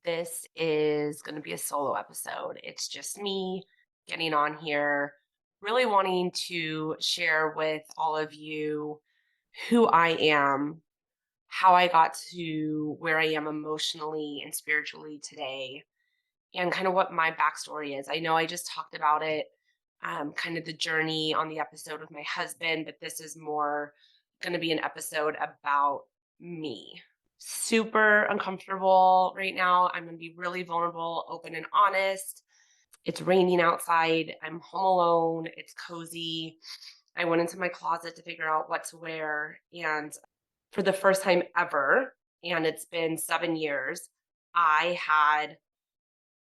This is going to be a solo episode. It's just me getting on here, really wanting to share with all of you who I am, how I got to where I am emotionally and spiritually today, and kind of what my backstory is. I know I just talked about it, kind of the journey on the episode with my husband, but this is more going to be an episode about me. Super uncomfortable right now. I'm going to be really vulnerable, open, and honest. It's raining outside. I'm home alone. It's cozy. I went into my closet to figure out what to wear. And for the first time ever, and it's been 7 years, I had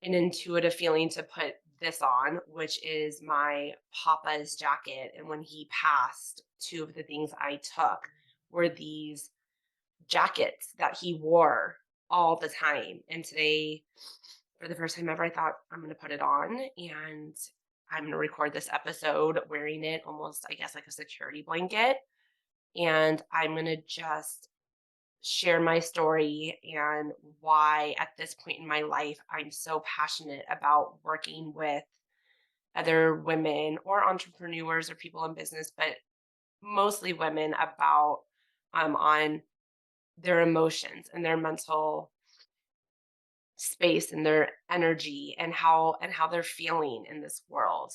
an intuitive feeling to put this on, which is my papa's jacket. And when he passed, two of the things I took were these jackets that he wore all the time. And today, for the first time ever, I thought I'm going to put it on and I'm going to record this episode wearing it almost, I guess, like a security blanket. And I'm going to just share my story and why, at this point in my life, I'm so passionate about working with other women or entrepreneurs or people in business, but mostly women about on their emotions and their mental space and their energy and how they're feeling in this world.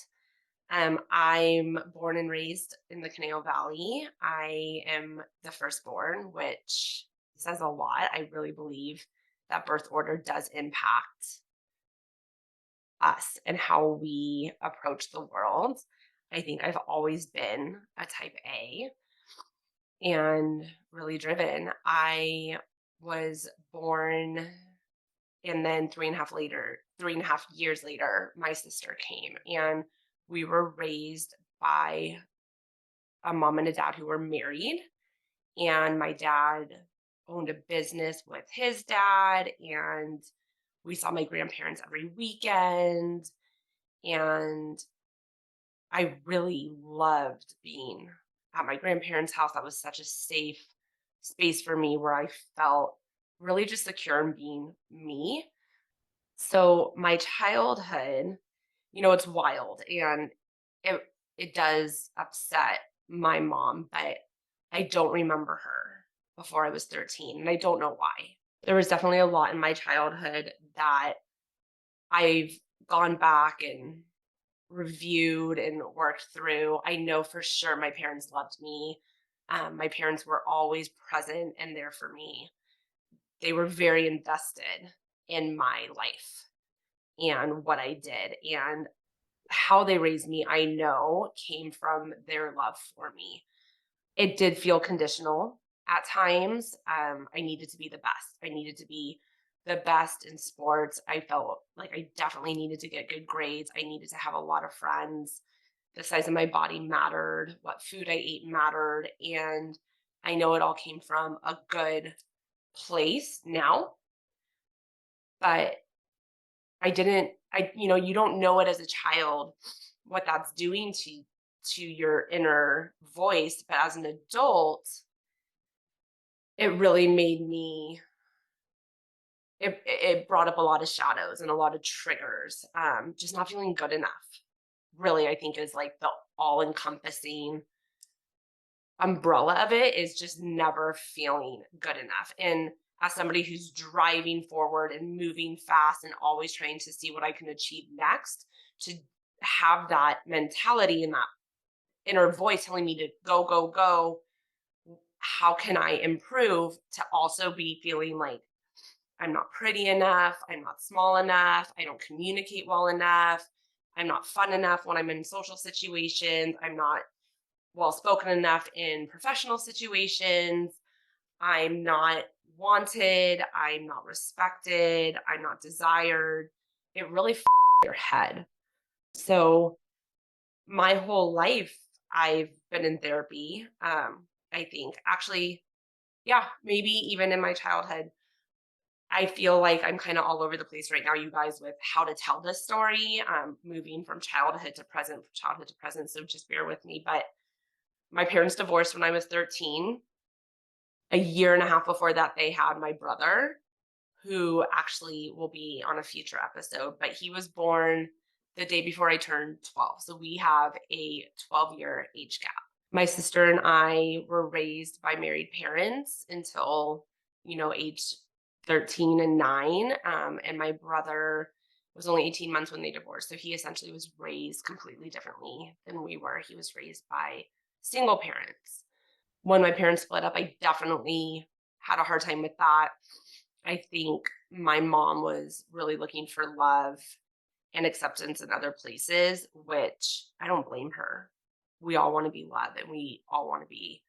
I'm born and raised in the Canal Valley. I am the firstborn, which says a lot. I really believe that birth order does impact us and how we approach the world. I think I've always been a type A and really driven. I was born, and then 3.5 years later, my sister came, and we were raised by a mom and a dad who were married. And my dad owned a business with his dad, and we saw my grandparents every weekend. And I really loved being at my grandparents' house. That was such a safe space for me where I felt really just secure in being me. So my childhood, it's wild and it it does upset my mom, but I don't remember her before I was 13 and I don't know why. There was definitely a lot in my childhood that I've gone back and reviewed and worked through. I know for sure my parents loved me. My parents were always present and there for me. They were very invested in my life and what I did. And how they raised me, I know came from their love for me. It did feel conditional at times. I needed to be the best. I needed to be the best in sports. I felt like I definitely needed to get good grades. I needed to have a lot of friends. The size of my body mattered. What food I ate mattered. And I know it all came from a good place now, but you don't know it as a child what that's doing to your inner voice, but as an adult, it really made me it brought up a lot of shadows and a lot of triggers. Just not feeling good enough. Really, I think is like the all-encompassing umbrella of it is just never feeling good enough. And as somebody who's driving forward and moving fast and always trying to see what I can achieve next, to have that mentality and that inner voice telling me to go, go, go, how can I improve, to also be feeling like I'm not pretty enough, I'm not small enough, I don't communicate well enough, I'm not fun enough when I'm in social situations, I'm not well spoken enough in professional situations, I'm not wanted, I'm not respected, I'm not desired. It really your head. So my whole life I've been in therapy. I think actually, yeah, maybe even in my childhood. I feel like I'm kind of all over the place right now, you guys, with how to tell this story, moving from childhood to present, from childhood to present. So just bear with me. But my parents divorced when I was 13. A year and a half before that, they had my brother, who actually will be on a future episode, but he was born the day before I turned 12. So we have a 12-year age gap. My sister and I were raised by married parents until, age 13 and 9. And my brother was only 18 months when they divorced. So he essentially was raised completely differently than we were. He was raised by single parents. When my parents split up, I definitely had a hard time with that. I think my mom was really looking for love and acceptance in other places, which I don't blame her. We all want to be loved and we all want to be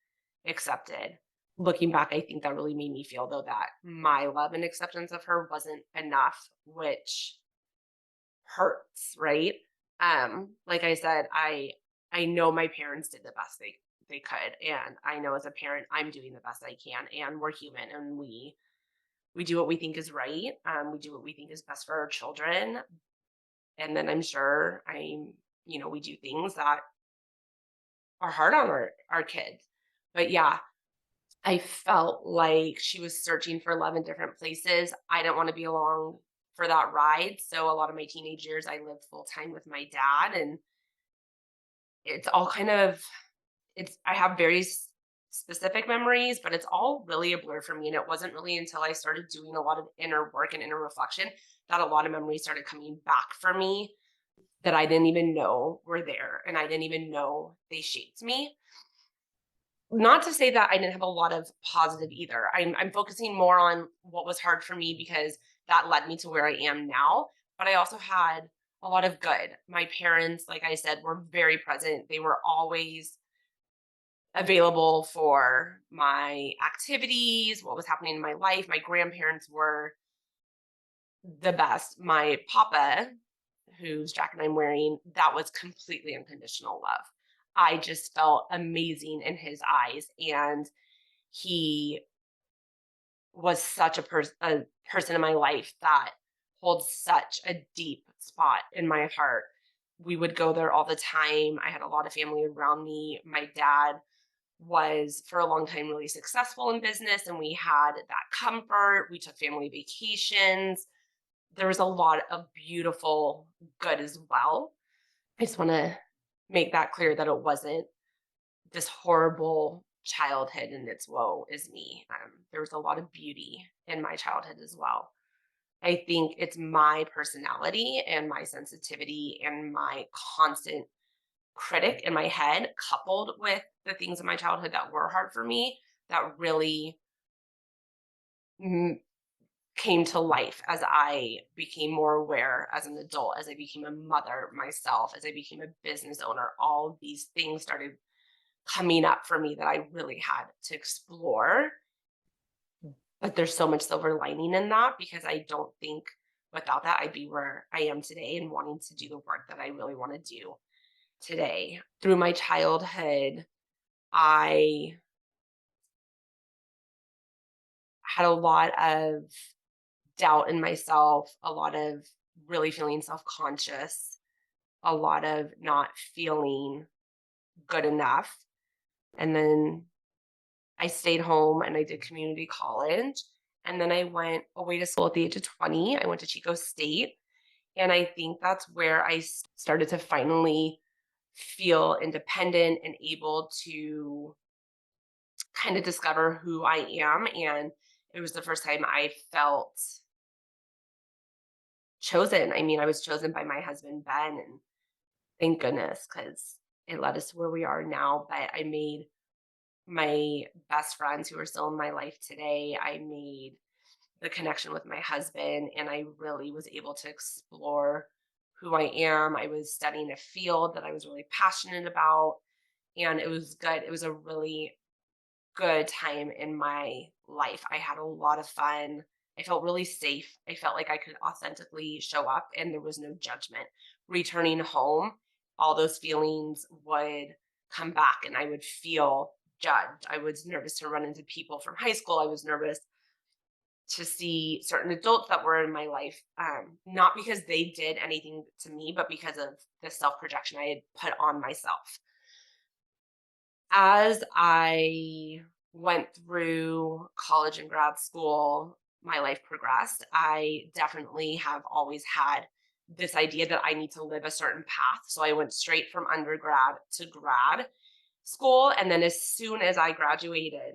accepted. Looking back, I think that really made me feel though that my love and acceptance of her wasn't enough, which hurts, right? Like I said, I know my parents did the best they could, and I know as a parent I'm doing the best I can, and we're human and we do what we think is right. We do what we think is best for our children, and then I'm sure we do things that are hard on our kids. But yeah, I felt like she was searching for love in different places. I didn't want to be along for that ride. So a lot of my teenage years, I lived full time with my dad, and it's all kind of I have very specific memories, but it's all really a blur for me. And it wasn't really until I started doing a lot of inner work and inner reflection that a lot of memories started coming back for me that I didn't even know were there, and I didn't even know they shaped me. Not to say that I didn't have a lot of positive either. I'm focusing more on what was hard for me because that led me to where I am now, but I also had a lot of good. My parents, like I said, were very present. They were always available for my activities, what was happening in my life. My grandparents were the best. My papa, whose jacket I'm wearing, that was completely unconditional love. I just felt amazing in his eyes, and he was such a person in my life that holds such a deep spot in my heart. We would go there all the time. I had a lot of family around me. My dad was for a long time really successful in business, and we had that comfort. We took family vacations. There was a lot of beautiful good as well. I just want to make that clear that it wasn't this horrible childhood and it's woe is me. There was a lot of beauty in my childhood as well. I think it's my personality and my sensitivity and my constant critic in my head, coupled with the things in my childhood that were hard for me, that really mm, came to life as I became more aware as an adult, as I became a mother myself, as I became a business owner. All of these things started coming up for me that I really had to explore. But there's so much silver lining in that because I don't think without that I'd be where I am today and wanting to do the work that I really want to do today. Through my childhood, I had a lot of doubt in myself, a lot of really feeling self conscious, a lot of not feeling good enough. And then I stayed home and I did community college. And then I went away to school at the age of 20. I went to Chico State. And I think that's where I started to finally feel independent and able to kind of discover who I am. And it was the first time I felt chosen. I mean, I was chosen by my husband, Ben, and thank goodness because it led us to where we are now. But I made my best friends who are still in my life today. I made the connection with my husband, and I really was able to explore who I am. I was studying a field that I was really passionate about, and it was good. It was a really good time in my life. I had a lot of fun. I felt really safe. I felt like I could authentically show up and there was no judgment. Returning home, all those feelings would come back and I would feel judged. I was nervous to run into people from high school. I was nervous to see certain adults that were in my life, not because they did anything to me, but because of the self projection I had put on myself. As I went through college and grad school, my life progressed, I definitely have always had this idea that I need to live a certain path. So I went straight from undergrad to grad school. And then as soon as I graduated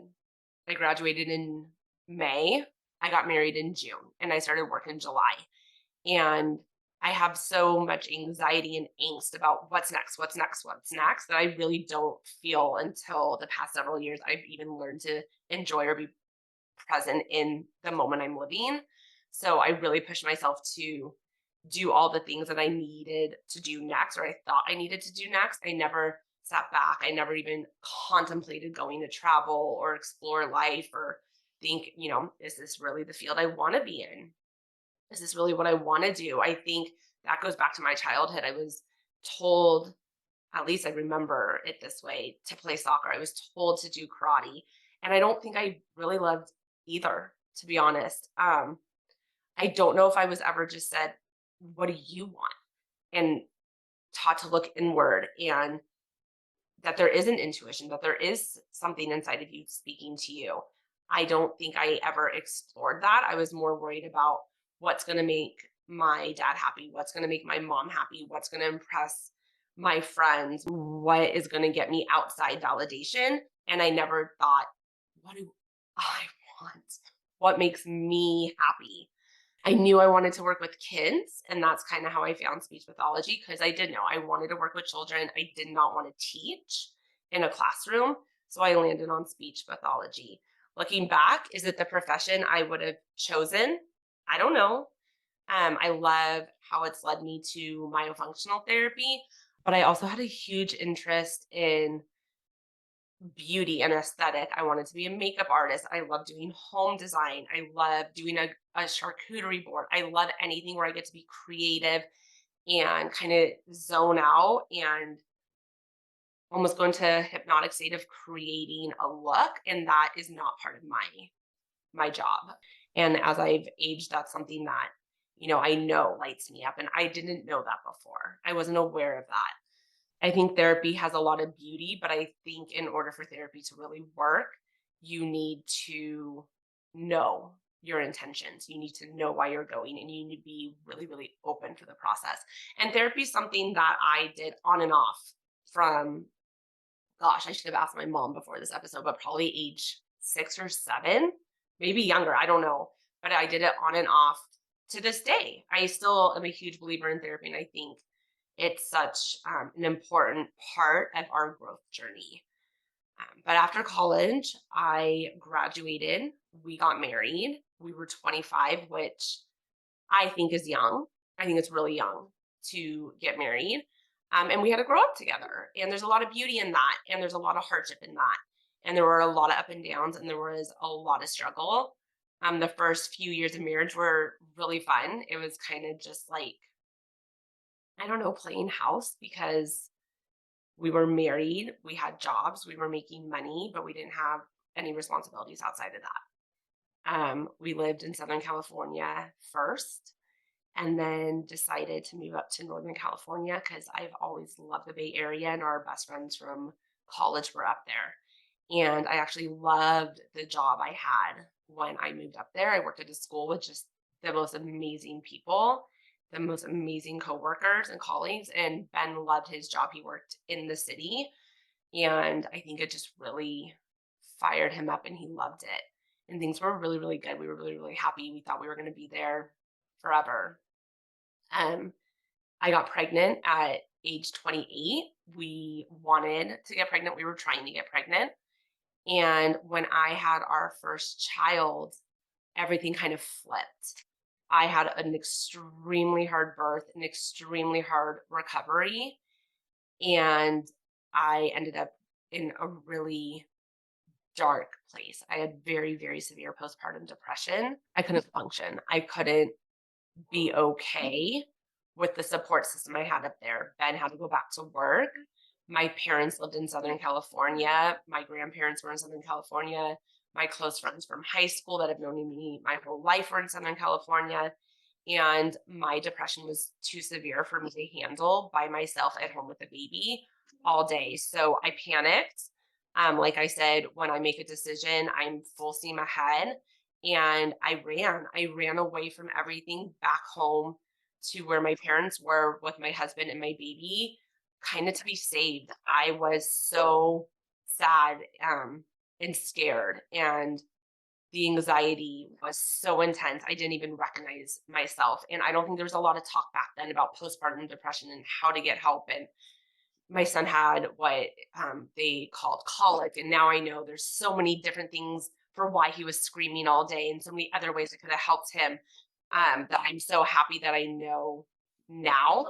in May, I got married in June, and I started work in July. And I have so much anxiety and angst about what's next, what's next, what's next that I really don't feel until the past several years I've even learned to enjoy or be present in the moment I'm living. So I really pushed myself to do all the things that I needed to do next, or I thought I needed to do next. I never sat back. I never even contemplated going to travel or explore life or think, is this really the field I want to be in? Is this really what I want to do? I think that goes back to my childhood. I was told, at least I remember it this way, to play soccer. I was told to do karate. And I don't think I really loved either, to be honest. I don't know if I was ever just said, what do you want? And taught to look inward, and that there is an intuition, that there is something inside of you speaking to you. I don't think I ever explored that. I was more worried about what's going to make my dad happy, what's going to make my mom happy, what's going to impress my friends, what is going to get me outside validation. And I never thought, what do I want? What makes me happy? I knew I wanted to work with kids, and that's kind of how I found speech pathology, because I did know I wanted to work with children. I did not want to teach in a classroom, so I landed on speech pathology. Looking back, is it the profession I would have chosen? I don't know. I love how it's led me to myofunctional therapy, but I also had a huge interest in beauty and aesthetic. I wanted to be a makeup artist. I love doing home design. I love doing a charcuterie board. I love anything where I get to be creative and kind of zone out and almost go into a hypnotic state of creating a look. And that is not part of my job. And as I've aged, that's something that, I know lights me up. And I didn't know that before. I wasn't aware of that. I think therapy has a lot of beauty, but I think in order for therapy to really work, you need to know your intentions. You need to know why you're going, and you need to be really, really open for the process. And therapy is something that I did on and off from, gosh, I should have asked my mom before this episode, but probably age 6 or 7, maybe younger. I don't know. But I did it on and off to this day. I still am a huge believer in therapy, and I think it's such an important part of our growth journey. But after college, I graduated. We got married. We were 25, which I think is young. I think it's really young to get married. And we had to grow up together. And there's a lot of beauty in that. And there's a lot of hardship in that. And there were a lot of up and downs, and there was a lot of struggle. The first few years of marriage were really fun. It was kind of just like, I don't know, playing house, because we were married, we had jobs, we were making money, but we didn't have any responsibilities outside of that. We lived in Southern California first, and then decided to move up to Northern California because I've always loved the Bay Area, and our best friends from college were up there. And I actually loved the job I had when I moved up there. I worked at a school with just the most amazing people, the most amazing coworkers and colleagues. And Ben loved his job. He worked in the city. And I think it just really fired him up, and he loved it. And things were really, really good. We were really, really happy. We thought we were going to be there forever. Um, I got pregnant at age 28. We wanted to get pregnant. We were trying to get pregnant. And when I had our first child, everything kind of flipped. I had an extremely hard birth, an extremely hard recovery, and I ended up in a really dark place. I had very, very severe postpartum depression. I couldn't function. I couldn't be okay with the support system I had up there. Ben had to go back to work. My parents lived in Southern California. My grandparents were in Southern California. My close friends from high school that have known me my whole life were in Southern California. And my depression was too severe for me to handle by myself at home with a baby all day. So I panicked. Like I said, when I make a decision, I'm full steam ahead. And I ran away from everything back home to where my parents were with my husband and my baby, kind of to be saved. I was so sad and scared. And the anxiety was so intense. I didn't even recognize myself. And I don't think there was a lot of talk back then about postpartum depression and how to get help. And my son had what they called colic. And now I know there's so many different things for why he was screaming all day and so many other ways that could have helped him, that I'm so happy that I know now,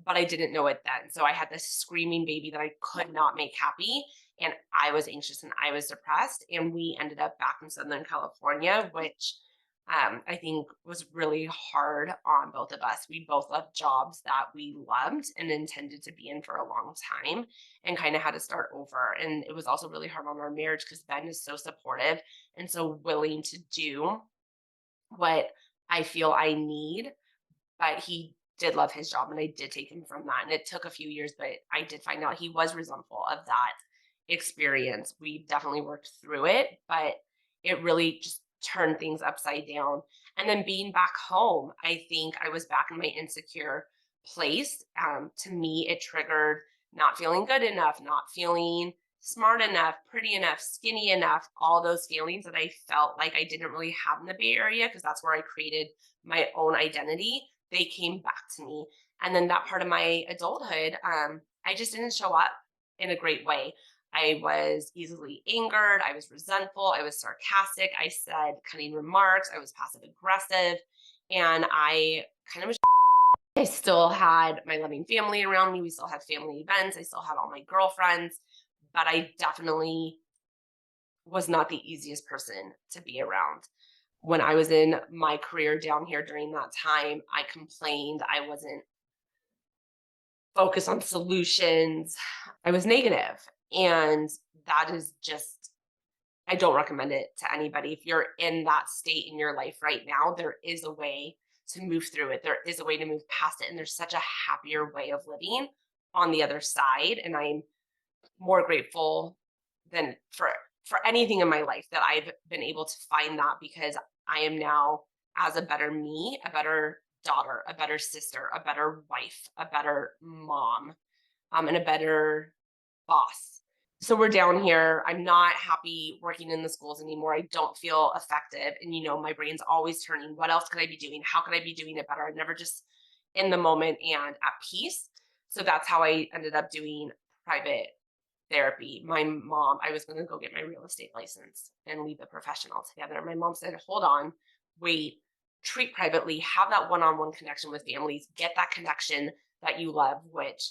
but I didn't know it then. So I had this screaming baby that I could not make happy. And I was anxious and I was depressed. And we ended up back in Southern California, which I think was really hard on both of us. We both left jobs that we loved and intended to be in for a long time and kind of had to start over. And it was also really hard on our marriage because Ben is so supportive and so willing to do what I feel I need, but he did love his job and I did take him from that. And it took a few years, but I did find out he was resentful of that experience. We definitely worked through it, but it really just turned things upside down. And then being back home, I think I was back in my insecure place. To me, it triggered not feeling good enough, not feeling smart enough, pretty enough, skinny enough, all those feelings that I felt like I didn't really have in the Bay Area because that's where I created my own identity. They came back to me. And then that part of my adulthood, I just didn't show up in a great way. I was easily angered. I was resentful. I was sarcastic. I said cutting remarks. I was passive aggressive. And I kind of was, I still had my loving family around me. We still had family events. I still had all my girlfriends, but I definitely was not the easiest person to be around. When I was in my career down here during that time, I complained. I wasn't focused on solutions. I was negative. And that is just, I don't recommend it to anybody. If you're in that state in your life right now, there is a way to move through it. There is a way to move past it. And there's such a happier way of living on the other side. And I'm more grateful than for anything in my life that I've been able to find that because I am now as a better me, a better daughter, a better sister, a better wife, a better mom, and a better boss. So we're down here. I'm not happy working in the schools anymore. I don't feel effective. And, my brain's always turning. What else could I be doing? How could I be doing it better? I'm never just in the moment and at peace. So that's how I ended up doing private therapy. My mom, I was going to go get my real estate license and leave the profession altogether. My mom said, hold on, wait, treat privately, have that one on one connection with families, get that connection that you love, which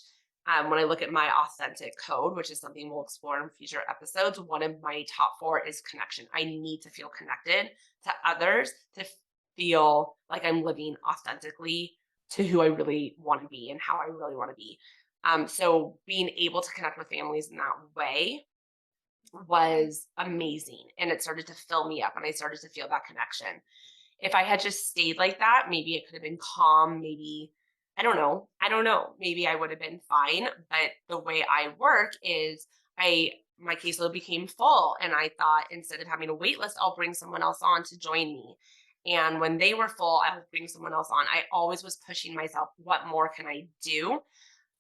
when I look at my authentic code, which is something we'll explore in future episodes, one of my top 4 is connection. I need to feel connected to others to feel like I'm living authentically to who I really want to be and how I really want to be. So being able to connect with families in that way was amazing. And it started to fill me up and I started to feel that connection. If I had just stayed like that, maybe it could have been calm. Maybe, I don't know. I don't know. Maybe I would have been fine. But the way I work is my caseload became full. And I thought instead of having a wait list, I'll bring someone else on to join me. And when they were full, I would bring someone else on. I always was pushing myself. What more can I do?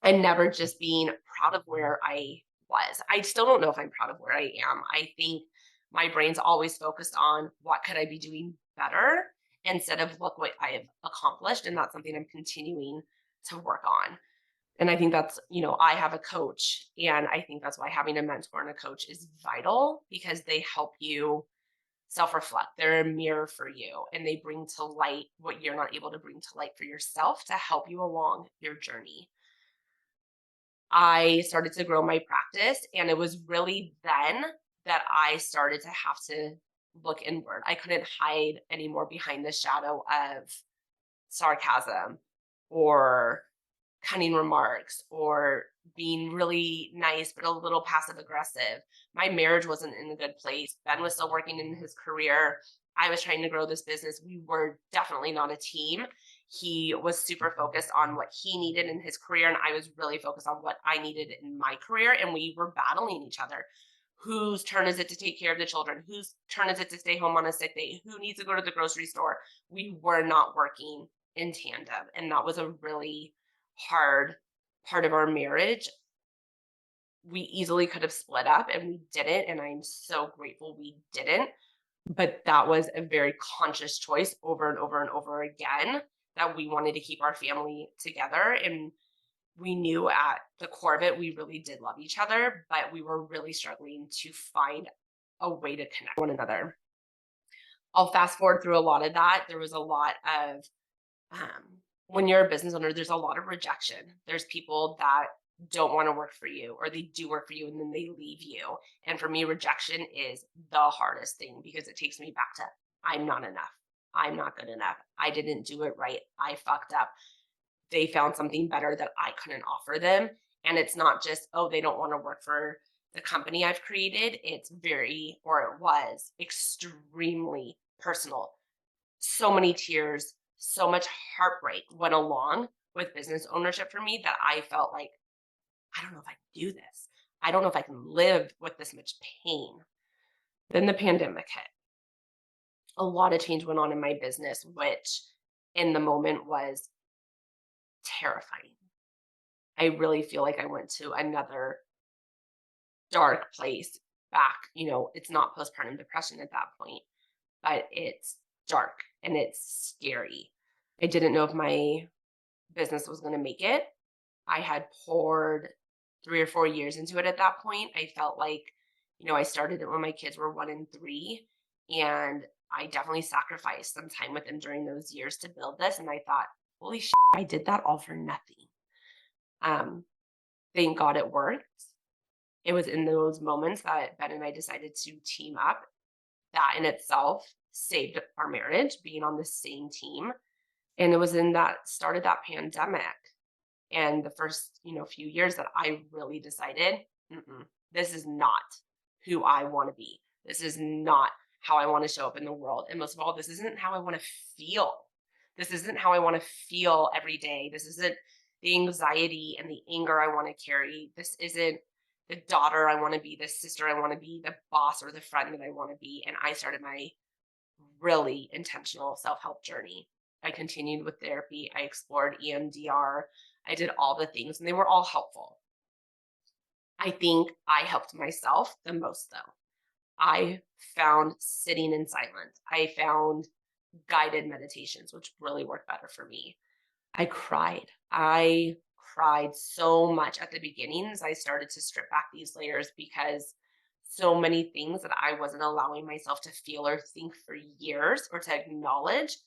And never just being proud of where I was. I still don't know if I'm proud of where I am. I think my brain's always focused on what could I be doing better instead of look what I have accomplished. And that's something I'm continuing to work on. And I think that's, I have a coach. And I think that's why having a mentor and a coach is vital because they help you self reflect. They're a mirror for you and they bring to light what you're not able to bring to light for yourself to help you along your journey. I started to grow my practice, and it was really then that I started to have to look inward. I couldn't hide anymore behind the shadow of sarcasm or cunning remarks or being really nice but a little passive aggressive. My marriage wasn't in a good place. Ben was still working in his career. I was trying to grow this business. We were definitely not a team. He was super focused on what he needed in his career, and I was really focused on what I needed in my career, and we were battling each other. Whose turn is it to take care of the children? Whose turn is it to stay home on a sick day? Who needs to go to the grocery store? We were not working in tandem. And that was a really hard part of our marriage. We easily could have split up and we didn't. And I'm so grateful we didn't. But that was a very conscious choice over and over and over again, that we wanted to keep our family together. And we knew at the core of it, we really did love each other, but we were really struggling to find a way to connect one another. I'll fast forward through a lot of that. There was a lot of, when you're a business owner, there's a lot of rejection. There's people that don't want to work for you, or they do work for you and then they leave you. And for me, rejection is the hardest thing because it takes me back to, I'm not enough. I'm not good enough. I didn't do it right. I fucked up. They found something better that I couldn't offer them. And it's not just, oh, they don't want to work for the company I've created. It's very, or it was extremely personal. So many tears, so much heartbreak went along with business ownership for me that I felt like, I don't know if I can do this. I don't know if I can live with this much pain. Then the pandemic hit. A lot of change went on in my business, which in the moment was terrifying. I really feel like I went to another dark place back. It's not postpartum depression at that point, but it's dark and it's scary. I didn't know if my business was going to make it. I had poured 3 or 4 years into it at that point. I felt like, I started it when my kids were 1 and 3, and I definitely sacrificed some time with them during those years to build this. And I thought, holy shit, I did that all for nothing. Thank God it worked. It was in those moments that Ben and I decided to team up. That in itself saved our marriage, being on the same team. And it was in that started that pandemic and the first, few years that I really decided, this is not who I want to be. This is not how I want to show up in the world. And most of all, this isn't how I want to feel. This isn't how I want to feel every day. This isn't the anxiety and the anger I want to carry. This isn't the daughter I want to be, the sister I want to be, the boss or the friend that I want to be. And I started my really intentional self-help journey. I continued with therapy. I explored EMDR. I did all the things and they were all helpful. I think I helped myself the most though. I found sitting in silence. I found guided meditations, which really worked better for me. I cried. I cried so much at the beginning as I started to strip back these layers because so many things that I wasn't allowing myself to feel or think for years or to acknowledge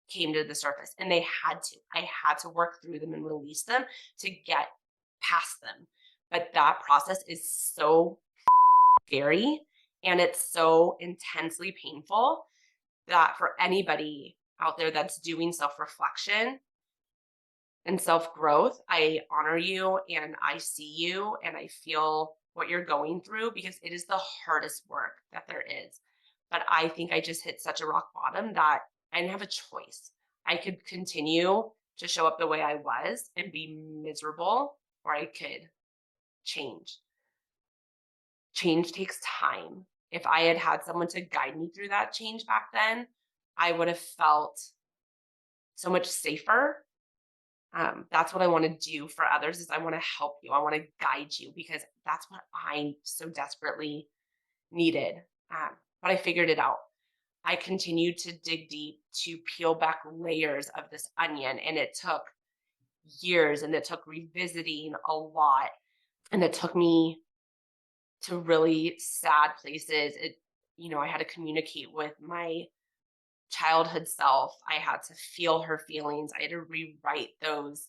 came to the surface, and they had to. I had to work through them and release them to get past them. But that process is so scary and it's so intensely painful that for anybody out there that's doing self-reflection and self-growth, I honor you and I see you and I feel what you're going through because it is the hardest work that there is. But I think I just hit such a rock bottom that I didn't have a choice. I could continue to show up the way I was and be miserable, or I could change. Change takes time. If I had had someone to guide me through that change back then, I would have felt so much safer. That's what I want to do for others is I want to help you. I want to guide you because that's what I so desperately needed. But I figured it out. I continued to dig deep to peel back layers of this onion, and it took years and it took revisiting a lot, and it took me to really sad places. I had to communicate with my childhood self. I had to feel her feelings. I had to rewrite those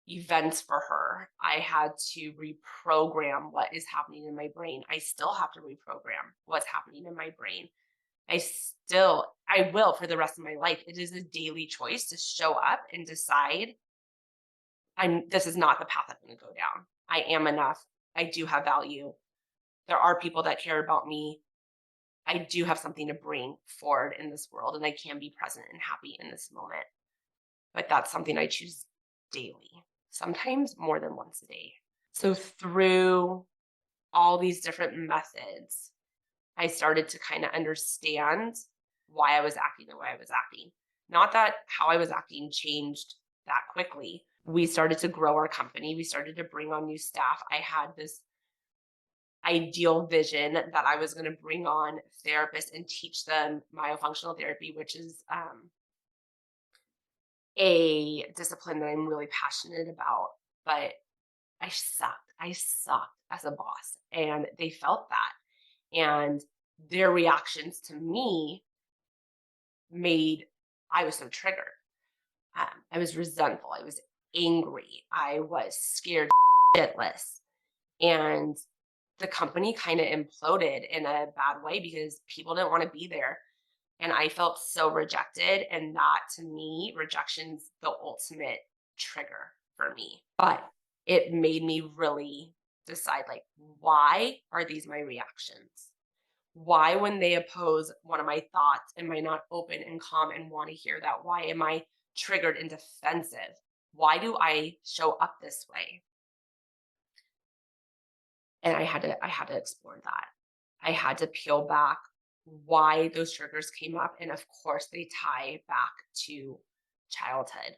events for her. I had to reprogram what is happening in my brain. I still have to reprogram what's happening in my brain. I will for the rest of my life. It is a daily choice to show up and decide this is not the path I'm going to go down. I am enough. I do have value. There are people that care about me. I do have something to bring forward in this world, and I can be present and happy in this moment. But that's something I choose daily, sometimes more than once a day. So through all these different methods, I started to kind of understand why I was acting the way I was acting. Not that how I was acting changed that quickly. We started to grow our company. We started to bring on new staff. I had this ideal vision that I was going to bring on therapists and teach them myofunctional therapy, which is a discipline that I'm really passionate about. But I sucked. I sucked as a boss. And they felt that. And their reactions to me made, I was so triggered. I was resentful. I was angry. I was scared shitless. And the company kind of imploded in a bad way because people didn't want to be there. And I felt so rejected. And that to me, rejection's the ultimate trigger for me. But it made me really decide, like, why are these my reactions? Why, when they oppose one of my thoughts, am I not open and calm and want to hear that? Why am I triggered and defensive? Why do I show up this way? And I had to explore that. I had to peel back why those triggers came up. And of course, they tie back to childhood,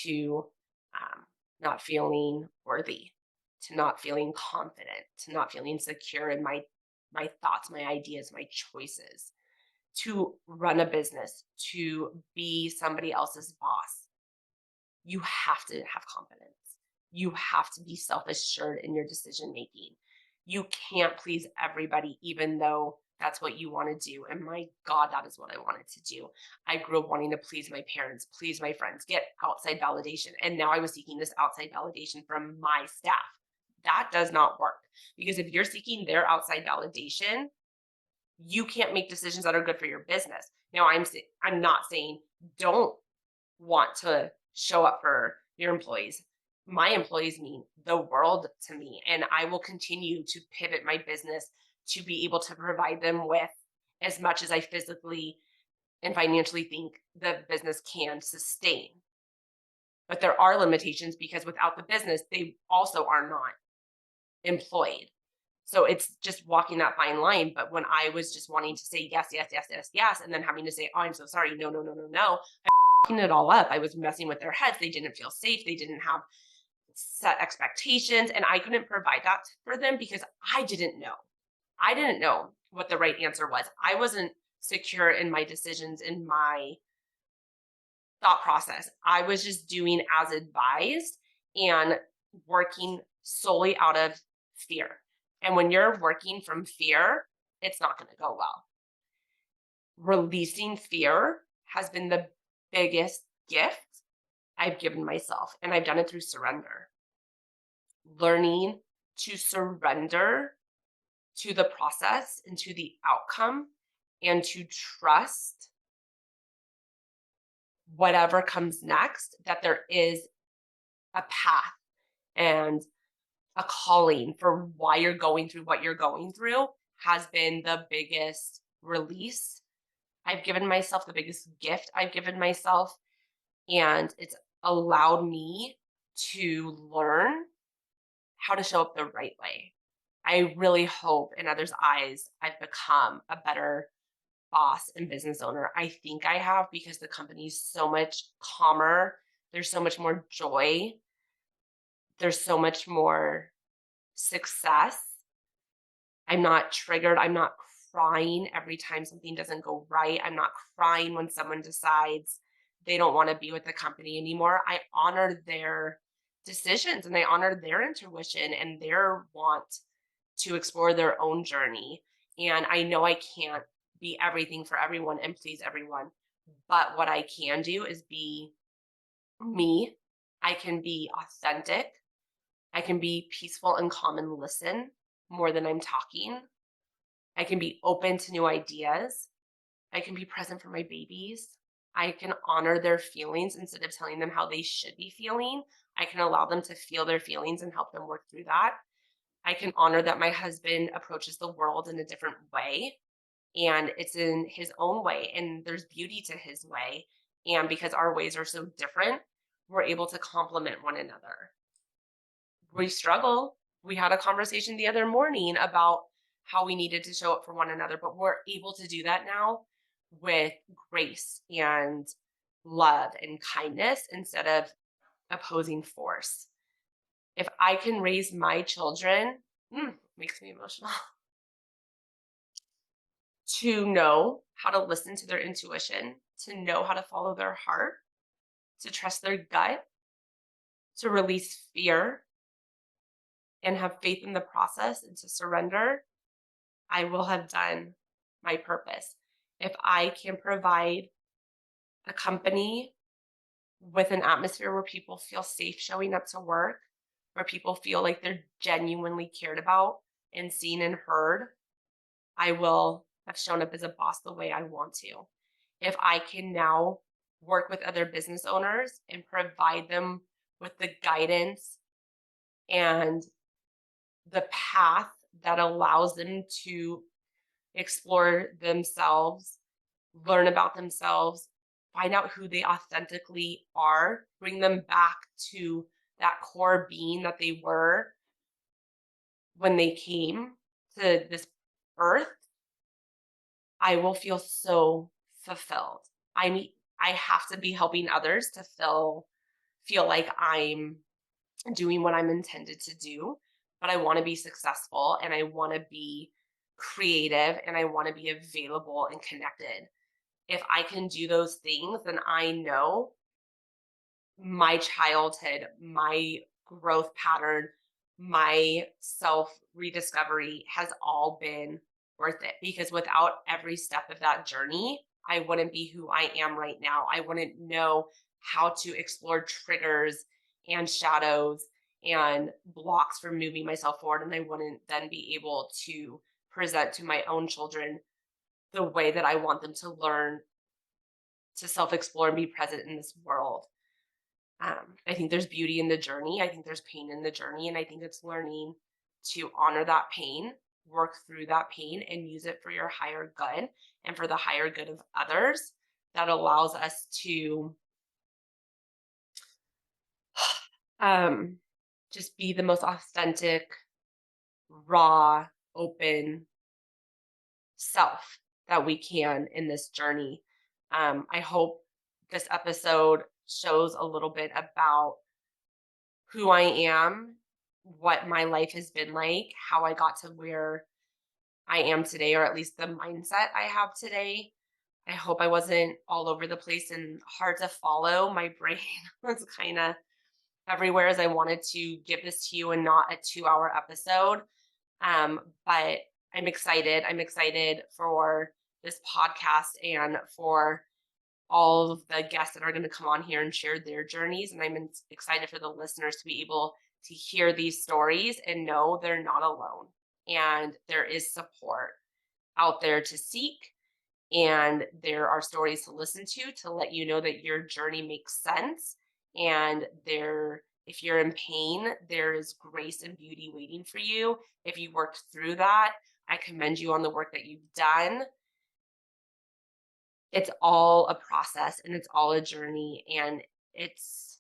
to not feeling worthy, to not feeling confident, to not feeling secure in my thoughts, my ideas, my choices, to run a business, to be somebody else's boss. You have to have confidence. You have to be self-assured in your decision making. You can't please everybody, even though that's what you want to do. And my God, that is what I wanted to do. I grew up wanting to please my parents, please my friends, get outside validation. And now I was seeking this outside validation from my staff. That does not work, because if you're seeking their outside validation, you can't make decisions that are good for your business. Now, I'm not saying don't want to show up for your employees. My employees mean the world to me, and I will continue to pivot my business to be able to provide them with as much as I physically and financially think the business can sustain. But there are limitations, because without the business, they also are not employed. So it's just walking that fine line. But when I was just wanting to say yes, yes, yes, yes, yes, and then having to say, oh, I'm so sorry, no, no, no, no, no, fucking it all up. I was messing with their heads. They didn't feel safe. They didn't have set expectations. And I couldn't provide that for them because I didn't know. I didn't know what the right answer was. I wasn't secure in my decisions, in my thought process. I was just doing as advised and working solely out of fear. And when you're working from fear, it's not going to go well. Releasing fear has been the biggest gift I've given myself, and I've done it through surrender. Learning to surrender to the process and to the outcome, and to trust whatever comes next, that there is a path and a calling for why you're going through what you're going through, has been the biggest release I've given myself, the biggest gift I've given myself. And it's allowed me to learn how to show up the right way. I really hope in others' eyes I've become a better boss and business owner. I think I have, because the company's so much calmer. There's so much more joy. There's so much more success. I'm not triggered. I'm not crying every time something doesn't go right. I'm not crying when someone decides they don't want to be with the company anymore. I honor their decisions, and I honor their intuition and their want to explore their own journey. And I know I can't be everything for everyone and please everyone. But what I can do is be me. I can be authentic. I can be peaceful and calm and listen more than I'm talking. I can be open to new ideas. I can be present for my babies. I can honor their feelings instead of telling them how they should be feeling. I can allow them to feel their feelings and help them work through that. I can honor that my husband approaches the world in a different way, and it's in his own way, and there's beauty to his way. And because our ways are so different, we're able to complement one another. We struggle. We had a conversation the other morning about how we needed to show up for one another, but we're able to do that now with grace and love and kindness instead of opposing force. If I can raise my children, makes me emotional, to know how to listen to their intuition, to know how to follow their heart, to trust their gut, to release fear and have faith in the process and to surrender, I will have done my purpose. If I can provide a company with an atmosphere where people feel safe showing up to work, where people feel like they're genuinely cared about and seen and heard, I will have shown up as a boss the way I want to. If I can now work with other business owners and provide them with the guidance and the path that allows them to explore themselves, learn about themselves, find out who they authentically are, bring them back to that core being that they were when they came to this earth, I will feel so fulfilled. I mean, I have to be helping others to feel like I'm doing what I'm intended to do, but I want to be successful and I want to be creative and I want to be available and connected. If I can do those things, then I know my childhood, my growth pattern, my self rediscovery has all been worth it because without every step of that journey, I wouldn't be who I am right now. I wouldn't know how to explore triggers and shadows and blocks for moving myself forward. And I wouldn't then be able to present to my own children the way that I want them to learn to self explore and be present in this world. I think there's beauty in the journey. I think there's pain in the journey. And I think it's learning to honor that pain, work through that pain, and use it for your higher good and for the higher good of others that allows us to um, just be the most authentic, raw, open self that we can in this journey. I hope this episode shows a little bit about who I am, what my life has been like, how I got to where I am today, or at least the mindset I have today. I hope I wasn't all over the place and hard to follow. My brain was kind of everywhere as I wanted to give this to you and not a 2-hour episode. But I'm excited. I'm excited for this podcast and for all of the guests that are going to come on here and share their journeys. And I'm excited for the listeners to be able to hear these stories and know they're not alone. And there is support out there to seek. And there are stories to listen to let you know that your journey makes sense. And if you're in pain, there is grace and beauty waiting for you. If you worked through that, I commend you on the work that you've done. It's all a process and it's all a journey and it's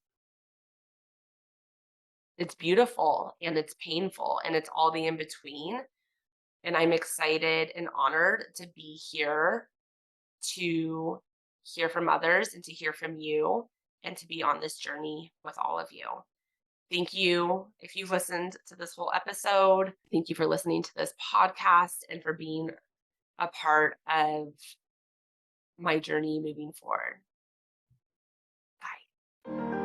beautiful and it's painful and it's all the in between. And I'm excited and honored to be here to hear from others and to hear from you and to be on this journey with all of you. Thank you if you've listened to this whole episode. Thank you for listening to this podcast and for being a part of my journey moving forward. Bye.